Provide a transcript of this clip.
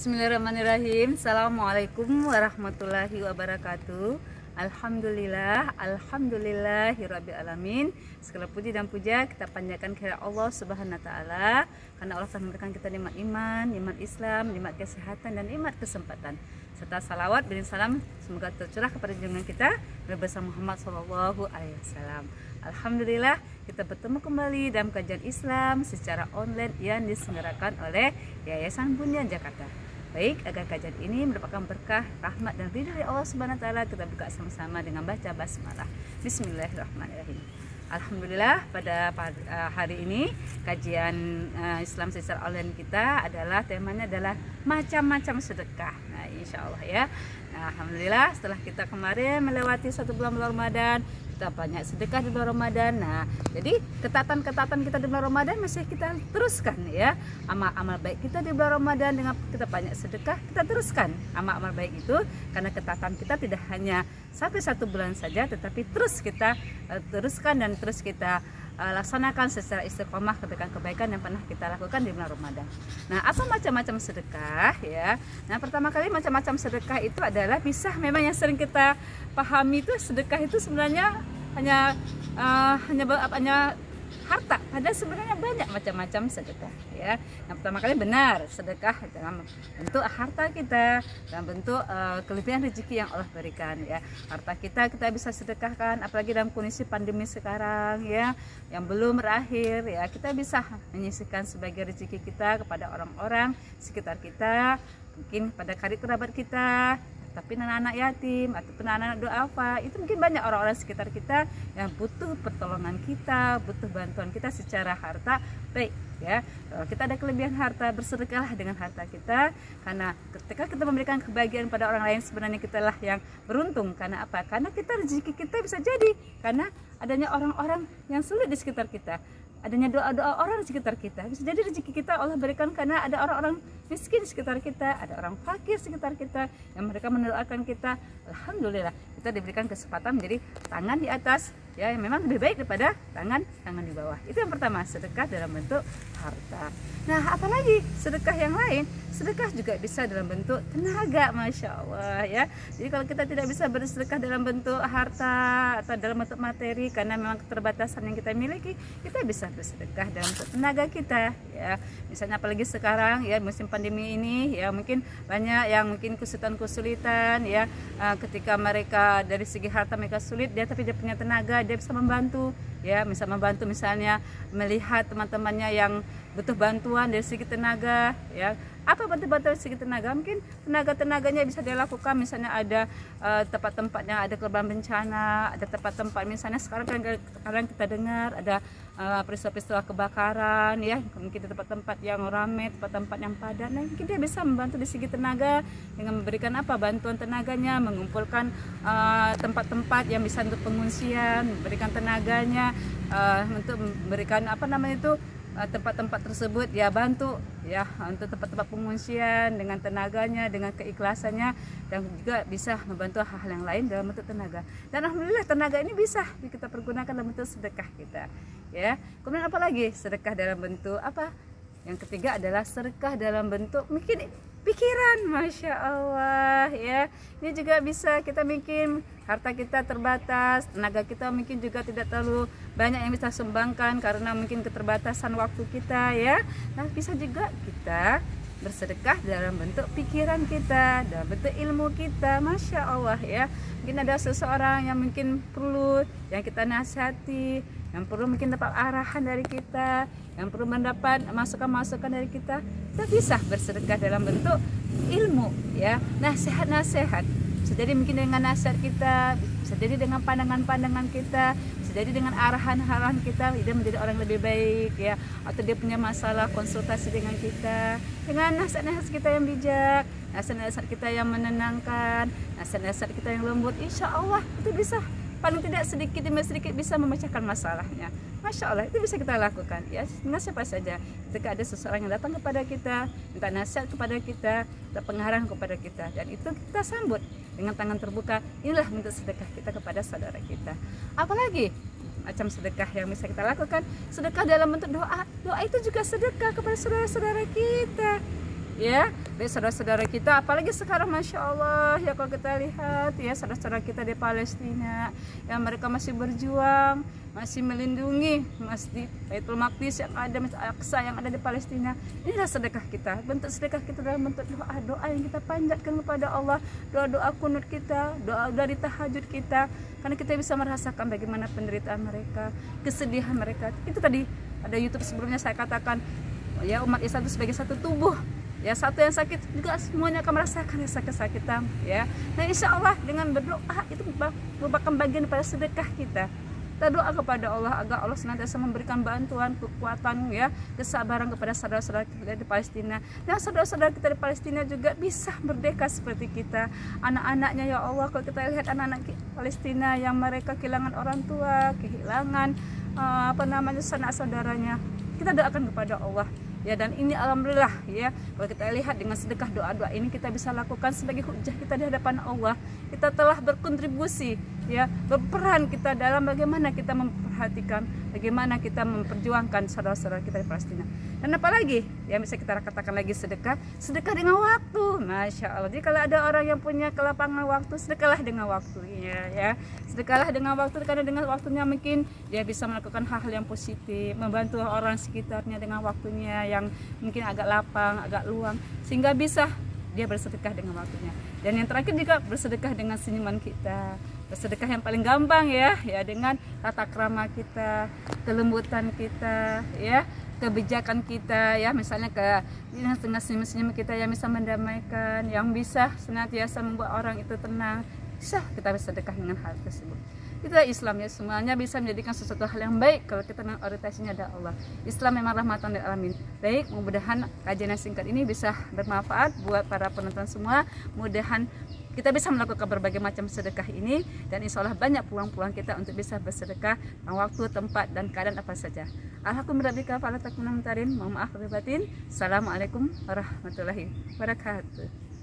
Bismillahirrahmanirrahim. Assalamualaikum warahmatullahi wabarakatuh. Alhamdulillahirabbil alamin. Segala puji dan puja kita panjatkan kepada Allah Subhanahu wa taala, karena Allah telah memberikan kita nikmat iman, nikmat Islam, nikmat kesehatan dan nikmat kesempatan. Serta salawat dan salam semoga tercurah kepada junjungan kita Nabi Muhammad SAW. Alhamdulillah kita bertemu kembali dalam kajian Islam secara online yang diselenggarakan oleh Yayasan Bunyan Jakarta. Baik, agar kajian ini merupakan berkah, rahmat dan ridha dari Allah Subhanahu wa taala, kita buka sama-sama dengan baca basmalah. Bismillahirrahmanirrahim. Alhamdulillah pada hari ini kajian Islam secara online kita adalah temanya adalah macam-macam sedekah. Nah, insya Allah ya. Nah, alhamdulillah setelah kita kemarin melewati satu bulan Ramadan, kita banyak sedekah di bulan Ramadan. Nah, jadi ketatan-ketatan kita di bulan Ramadan masih kita teruskan ya. Amal-amal baik kita di bulan Ramadan dengan kita banyak sedekah, kita teruskan amal-amal baik itu, karena ketatan kita tidak hanya sampai satu bulan saja, tetapi terus kita teruskan dan terus kita laksanakan secara istiqomah kebaikan-kebaikan yang pernah kita lakukan di bulan Ramadan. Nah, apa macam-macam sedekah ya? Nah, pertama kali macam-macam sedekah itu adalah bisa, memang yang sering kita pahami itu sedekah itu sebenarnya hanya harta, padahal sebenarnya banyak macam-macam sedekah ya. Yang pertama kali benar, sedekah dalam bentuk harta kita, dalam bentuk kelebihan rezeki yang Allah berikan ya. Harta kita bisa sedekahkan, apalagi dalam kondisi pandemi sekarang ya, yang belum berakhir ya, kita bisa menyisihkan sebagai rezeki kita kepada orang-orang sekitar kita, mungkin pada karib kerabat kita, tapi anak-anak yatim ataupun anak-anak duafa, itu mungkin banyak orang-orang sekitar kita yang butuh pertolongan kita, butuh bantuan kita secara harta. Baik ya, kalau kita ada kelebihan harta, bersedekahlah dengan harta kita, karena ketika kita memberikan kebahagiaan pada orang lain, sebenarnya kita lah yang beruntung. Karena apa? Karena kita rezeki kita bisa jadi karena adanya orang-orang yang sulit di sekitar kita, adanya doa-doa orang di sekitar kita. Bisa jadi rezeki kita Allah berikan karena ada orang-orang miskin di sekitar kita, ada orang fakir di sekitar kita yang mereka mendoakan kita. Alhamdulillah kita diberikan kesempatan menjadi tangan di atas ya, yang memang lebih baik daripada tangan di bawah. Itu yang pertama, sedekah dalam bentuk harta. Nah, apalagi sedekah yang lain, sedekah juga bisa dalam bentuk tenaga, masya Allah ya. Jadi kalau kita tidak bisa bersedekah dalam bentuk harta atau dalam bentuk materi karena memang keterbatasan yang kita miliki, kita bisa bersedekah dalam bentuk tenaga kita ya. Misalnya apalagi sekarang ya, musim pandemi ini ya, mungkin banyak yang mungkin kesulitan ya, ketika mereka dari segi harta mereka sulit, tapi dia punya tenaga, dia bisa membantu ya, misalnya melihat teman-temannya yang butuh bantuan dari segi tenaga ya. Apa bantu-bantu dari segi tenaga? Mungkin tenaganya bisa dia lakukan, misalnya ada tempat-tempat yang ada korban bencana, ada tempat-tempat misalnya sekarang kita dengar ada peristiwa-peristiwa kebakaran ya, mungkin di tempat-tempat yang ramai, tempat-tempat yang padat. Nah, mungkin dia bisa membantu dari segi tenaga dengan memberikan bantuan tenaganya, mengumpulkan tempat-tempat yang bisa untuk pengungsian, memberikan tenaganya untuk memberikan tempat-tempat tersebut ya, bantu ya untuk tempat-tempat pengungsian dengan tenaganya, dengan keikhlasannya, dan juga bisa membantu hal-hal yang lain dalam bentuk tenaga. Dan alhamdulillah tenaga ini bisa kita pergunakan dalam bentuk sedekah kita ya. Kemudian apa lagi? Sedekah dalam bentuk apa? Yang ketiga adalah sedekah dalam bentuk mungkin pikiran, masya Allah ya. Ini juga bisa kita, mungkin harta kita terbatas, tenaga kita mungkin juga tidak terlalu banyak yang bisa sumbangkan karena mungkin keterbatasan waktu kita ya. Nah, bisa juga kita bersedekah dalam bentuk pikiran kita, dalam bentuk ilmu kita, masya Allah ya. Mungkin ada seseorang yang mungkin perlu yang kita nasihati, yang perlu mungkin dapat arahan dari kita, yang perlu mendapat masukan-masukan dari kita bisa bersedekah dalam bentuk ilmu ya, nasihat-nasihat. Bisa jadi mungkin dengan nasihat kita, bisa jadi dengan pandangan-pandangan kita, bisa jadi dengan arahan-arahan kita, dia menjadi orang lebih baik ya, atau dia punya masalah, konsultasi dengan kita, dengan nasihat-nasihat kita yang bijak, nasihat-nasihat kita yang menenangkan, nasihat-nasihat kita yang lembut, insya Allah itu bisa paling tidak sedikit demi sedikit bisa memecahkan masalahnya. Masya Allah, itu bisa kita lakukan ya, dengan siapa saja. Ketika ada seseorang yang datang kepada kita, minta nasihat kepada kita, minta pengarahan kepada kita, dan itu kita sambut dengan tangan terbuka. Inilah bentuk sedekah kita kepada saudara kita. Apalagi macam sedekah yang bisa kita lakukan? Sedekah dalam bentuk doa. Doa itu juga sedekah kepada saudara-saudara kita ya, baik saudara-saudara kita, apalagi sekarang Masya Allah ya, kalau kita lihat ya saudara-saudara kita di Palestina yang mereka masih berjuang, masih melindungi Masjid Baitul Maqdis yang ada, Masjid Al-Aqsa yang ada di Palestina. Inilah sedekah kita, bentuk sedekah kita dalam bentuk doa-doa yang kita panjatkan kepada Allah, doa-doa kunut kita, doa dari tahajud kita, karena kita bisa merasakan bagaimana penderitaan mereka, kesedihan mereka. Itu tadi ada YouTube sebelumnya saya katakan ya, umat Islam itu sebagai satu tubuh ya, satu yang sakit juga semuanya akan merasakan rasa kesakitan ya. Nah insya Allah dengan berdoa itu merupakan bagian daripada sedekah kita. Kita doa kepada Allah agar Allah senantiasa memberikan bantuan, kekuatan ya, kesabaran kepada saudara-saudara kita di Palestina, dan saudara-saudara kita di Palestina juga bisa merdeka seperti kita. Anak-anaknya ya Allah, kalau kita lihat anak-anak Palestina yang mereka kehilangan orang tua, kehilangan sanak saudaranya, kita doakan kepada Allah ya. Dan ini alhamdulillah ya, kalau kita lihat dengan sedekah doa-doa ini kita bisa lakukan sebagai hujah kita di hadapan Allah. Kita telah berkontribusi ya, berperan kita dalam bagaimana kita memperhatikan, bagaimana kita memperjuangkan saudara-saudara kita di Palestina. Dan apalagi yang bisa kita katakan lagi, sedekah dengan waktu. Masya Allah. Jadi kalau ada orang yang punya kelapangan waktu, sedekahlah dengan waktunya ya. Sedekahlah dengan waktu, karena dengan waktunya mungkin dia bisa melakukan hal-hal yang positif, membantu orang sekitarnya dengan waktunya yang mungkin agak lapang, agak luang, sehingga bisa dia bersedekah dengan waktunya. Dan yang terakhir juga bersedekah dengan senyuman kita, bersedekah yang paling gampang ya dengan tata krama kita, kelembutan kita ya, kebijakan kita ya, misalnya dengan senyum-senyum kita yang bisa mendamaikan, yang bisa senantiasa membuat orang itu tenang, bisa kita bersedekah dengan hal tersebut. Itulah Islam ya, semuanya bisa menjadikan sesuatu hal yang baik kalau kita orientasinya ada Allah. Islam memang rahmatan lil alamin. Baik, mudah-mudahan kajian yang singkat ini bisa bermanfaat buat para penonton semua. Mudah-mudahan kita bisa melakukan berbagai macam sedekah ini, dan insya Allah banyak peluang-peluang kita untuk bisa bersedekah dengan waktu, tempat, dan keadaan apa saja. Alhamdulillah, mohon maaf lahir batin. Assalamualaikum warahmatullahi wabarakatuh.